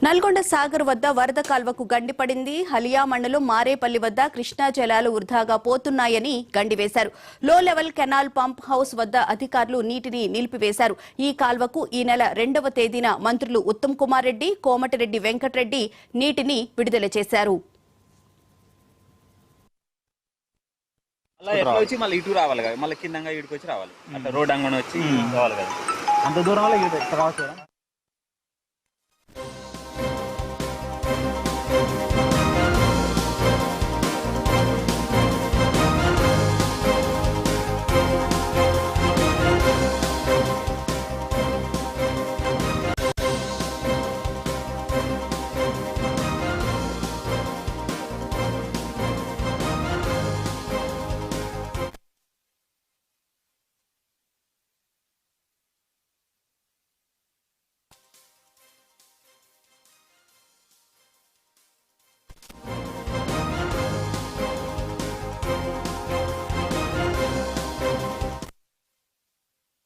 నల్గొండ సాగర్ వద్ద వరద కాల్వకు గండిపడింది. హలియా మండలం మారేపల్లి వద్ద కృష్ణా జలాలు వృధాగా పోతున్నాయని గండివేశారు. లో లెవెల్ కెనాల్ పంప్ హౌస్ వద్ద అధికారులు నీటిని నిలిపివేశారు. ఈ కాల్వకు ఈ నెల 2వ తేదీన మంత్రులు ఉత్తమ్ కుమార్ రెడ్డి, కోమటిరెడ్డి వెంకటరెడ్డి నీటిని విడుదల చేశారు. ఇటు రావాలి కదా, మళ్ళీ కిందంగా ఇటుకొచ్చి రావాలి. అట్లా రోడ్ అంగన వచ్చి రావాలి కదా, అంత దూరం వల్ల